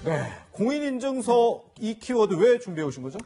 네. 공인인증서 이 키워드 왜 준비해 오신 거죠?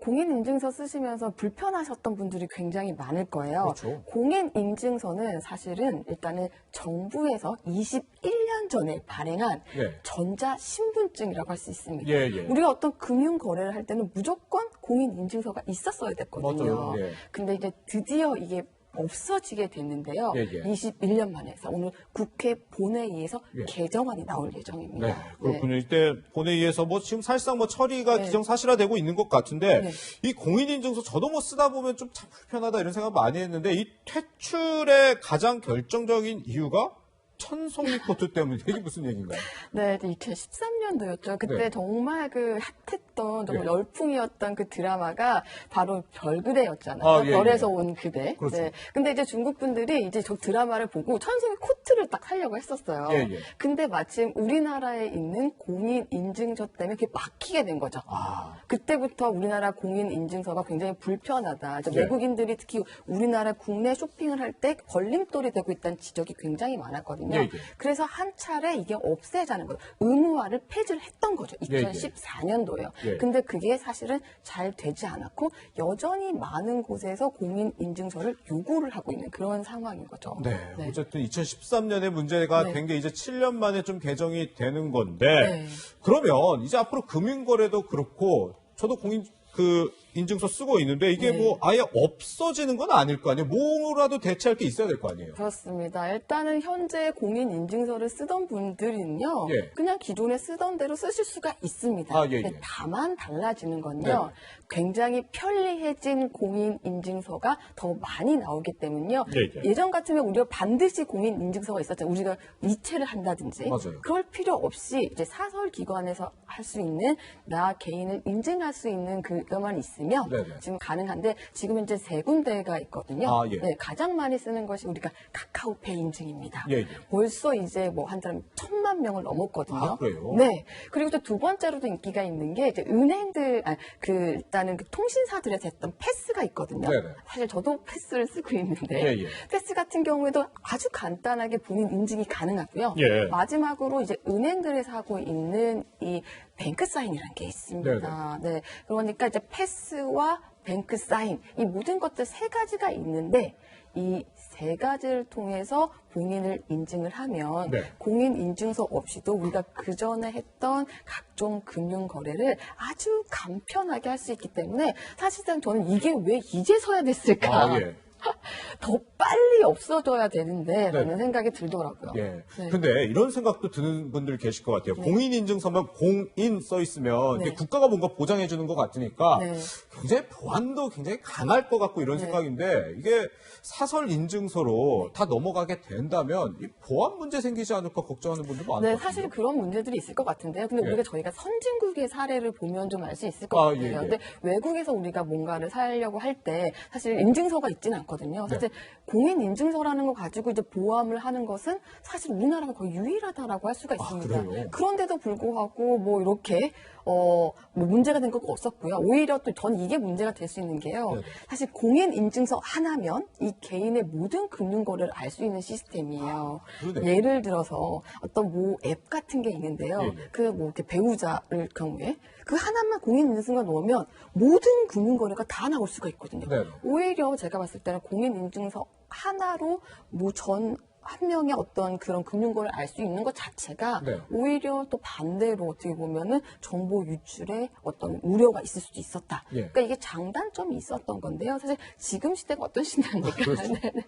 공인인증서 쓰시면서 불편하셨던 분들이 굉장히 많을 거예요. 그렇죠. 공인인증서는 사실은 일단은 정부에서 21년 전에 발행한 예. 전자신분증이라고 할 수 있습니다. 예, 예. 우리가 어떤 금융거래를 할 때는 무조건 공인인증서가 있었어야 됐거든요. 맞아요. 예. 근데 이제 드디어 이게 없어지게 됐는데요. 예, 예. 21년 만에서 오늘 국회 본회의에서 예. 개정안이 나올 예정입니다. 네, 그렇군요. 이때 본회의에서 지금 사실상 처리가 네. 기정사실화되고 있는 것 같은데 네. 이 공인인증서 저도 쓰다 보면 좀 참 불편하다 이런 생각 많이 했는데 이 퇴출의 가장 결정적인 이유가 천송 리포트 때문에 이게 무슨 얘기인가요? 네, 2013년도였죠. 그때 네. 정말 핫했던 정말 네. 열풍이었던 그 드라마가 바로 별그대였잖아요. 아, 예, 별에서 예. 온 그대. 그렇죠. 네. 근데 이제 중국 분들이 이제 저 드라마를 보고 천송의 코트를 딱 하려고 했었어요. 예, 예. 근데 마침 우리나라에 있는 공인 인증서 때문에 그게 막히게 된 거죠. 아, 그때부터 우리나라 공인 인증서가 굉장히 불편하다. 네. 외국인들이 특히 우리나라 국내 쇼핑을 할 때 걸림돌이 되고 있다는 지적이 굉장히 많았거든요. 예, 예. 그래서 한 차례 이게 없애자는 거예요. 의무화를 폐지를 했던 거죠. 예, 예. 2014년도에요. 예. 근데 그게 사실은 잘 되지 않았고 여전히 많은 곳에서 공인 인증서를 요구를 하고 있는 그런 상황인 거죠. 네. 네. 어쨌든 2013년에 문제가 네. 된 게 이제 7년 만에 좀 개정이 되는 건데 네. 그러면 이제 앞으로 금융거래도 그렇고 저도 인증서 쓰고 있는데 이게 네. 아예 없어지는 건 아닐 거 아니에요. 뭐라도 대체할 게 있어야 될 거 아니에요. 그렇습니다. 일단은 현재 공인 인증서를 쓰던 분들은요, 예. 그냥 기존에 쓰던 대로 쓰실 수가 있습니다. 아, 예, 근데 예. 다만 달라지는 건요, 네. 굉장히 편리해진 공인 인증서가 더 많이 나오기 때문요. 예, 예. 예전 같으면 우리가 반드시 공인 인증서가 있었잖아요. 우리가 이체를 한다든지. 맞아요. 그럴 필요 없이 이제 사설 기관에서 할 수 있는 나 개인을 인증할 수 있는 그것만 있으면 네네. 지금 가능한데 지금 현재 3군데가 있거든요. 아, 예. 네, 가장 많이 쓰는 것이 우리가 카카오페이 인증입니다. 예, 예. 벌써 이제 한 사람 1,000만 명을 넘었거든요. 아, 그래요? 네. 그리고 또 두 번째로도 인기가 있는 게 이제 은행들, 일단은 그 통신사들에서 했던 패스가 있거든요. 네네. 사실 저도 패스를 쓰고 있는데 예, 예. 패스 같은 경우에도 아주 간단하게 본인 인증이 가능하고요. 예. 마지막으로 이제 은행들에서 하고 있는 이 뱅크 사인이라는 게 있습니다. 네. 그러니까 이제 패스와 뱅크 사인 이 모든 것들 3가지가 있는데 이 3가지를 통해서 본인을 인증을 하면 네. 공인 인증서 없이도 우리가 그 전에 했던 각종 금융 거래를 아주 간편하게 할 수 있기 때문에 사실상 저는 이게 왜 이제서야 됐을까? 아, 예. 더 빨리 없어져야 되는데 라는 네. 생각이 들더라고요. 예. 네. 근데 이런 생각도 드는 분들 계실 것 같아요. 공인인증서만 공인 써 있으면 네. 이게 국가가 뭔가 보장해 주는 것 같으니까 네. 굉장히 보안도 굉장히 강할 것 같고 이런 네. 생각인데 이게 사설 인증서로 다 넘어가게 된다면 이 보안 문제 생기지 않을까 걱정하는 분들 많을 네, 것 같아요. 사실 그런 문제들이 있을 것 같은데요. 근데 예. 저희가 선진국의 사례를 보면 좀 알 수 있을 것 아, 같아요. 예, 예. 근데 외국에서 우리가 뭔가를 사려고 할 때 사실 인증서가 있지는 않거든요. 사실 네. 공인 인증서라는 거 가지고 이제 보암을 하는 것은 사실 우리나라가 거의 유일하다라고 할 수가 있습니다. 그래요? 그런데도 불구하고 이렇게 문제가 된 건 없었고요. 오히려 또 전 이게 문제가 될 수 있는 게요. 네. 사실 공인 인증서 하나면 이 개인의 모든 금융 거래를 알 수 있는 시스템이에요. 그러네요. 예를 들어서 어떤 앱 같은 게 있는데요. 예, 예. 이렇게 배우자를 경우에 그 하나만 공인인증서가 넣으면 모든 금융거래가 다 나올 수가 있거든요. 네. 오히려 제가 봤을 때는 공인인증서 하나로 한 명의 어떤 그런 금융거래를 알 수 있는 것 자체가 네. 오히려 또 반대로 어떻게 보면은 정보 유출에 어떤 우려가 있을 수도 있었다. 예. 그러니까 이게 장단점이 있었던 건데요. 사실 지금 시대가 어떤 시대입니까? 그렇죠. 네, 네.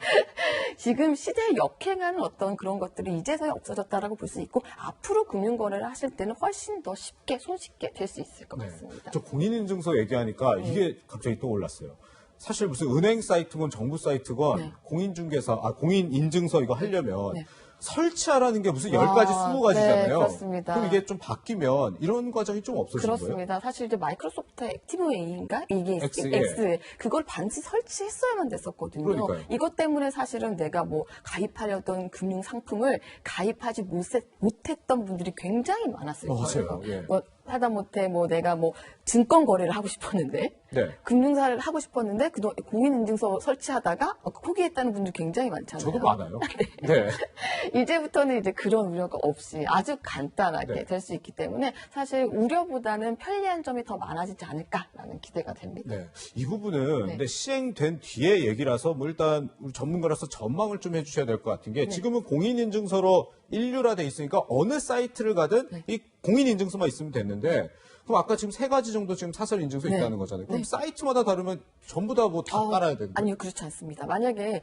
지금 시대에 역행하는 어떤 그런 것들이 이제서야 없어졌다라고 볼 수 있고 앞으로 금융거래를 하실 때는 훨씬 더 쉽게 손쉽게 될 수 있을 것 같습니다. 저 공인인증서 얘기하니까 이게 갑자기 떠올랐어요. 사실 무슨 은행 사이트건 정부 사이트건 네. 공인인증서 이거 하려면 네. 설치하라는 게 무슨 10가지, 20가지잖아요. 네, 그렇습니다. 그럼 이게 좀 바뀌면 이런 과정이 좀 없어진 거예요? 그렇습니다. 사실 이제 마이크로소프트 액티브웨이인가 이게 X, X 그걸 반드시 설치했어야만 됐었거든요. 그러니까요. 이것 때문에 사실은 내가 가입하려던 금융 상품을 가입하지 못했던 분들이 굉장히 많았을 거예요. 맞아요. 예. 하다못해 내가 증권 거래를 하고 싶었는데 네. 금융사를 하고 싶었는데 그동안 공인인증서 설치하다가 포기했다는 분들 굉장히 많잖아요. 저도 많아요. 네. 이제부터는 이제 그런 우려가 없이 아주 간단하게 네. 될 수 있기 때문에 사실 우려보다는 편리한 점이 더 많아지지 않을까라는 기대가 됩니다. 네. 이 부분은 네. 근데 시행된 뒤에 얘기라서 뭐 일단 우리 전문가로서 전망을 좀 해주셔야 될 것 같은 게 네. 지금은 공인인증서로 일류화돼 있으니까 어느 사이트를 가든 네. 이 공인인증서만 있으면 됐는데 그럼 아까 지금 3가지 정도 지금 사설 인증서 네. 있다는 거잖아요. 그럼 네. 사이트마다 다르면 전부 다 뭐 다 깔아야 되는 거예요? 아니요, 그렇지 않습니다. 만약에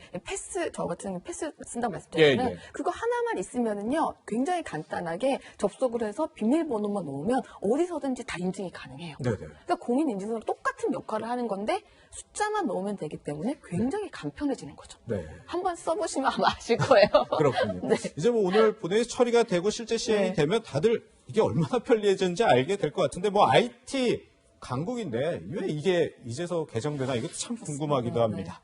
저 같은 경우는 패스 쓴다고 말씀드렸잖아요. 예, 예. 그거 하나만 있으면은요, 굉장히 간단하게 접속을 해서 비밀번호만 넣으면 어디서든지 다 인증이 가능해요. 네네. 그러니까 공인인증서랑 똑같은 역할을 하는 건데 숫자만 넣으면 되기 때문에 굉장히 간편해지는 거죠. 네. 한번 써보시면 아마 아실 거예요. 그렇군요. 네. 이제 뭐 오늘 본회의 처리가 되고 실제 시행이 네. 되면 다들 이게 얼마나 편리해졌는지 알게 될 것 같은데 뭐 IT 강국인데 왜 이게 이제서 개정되나 이것도 참 궁금하기도 합니다.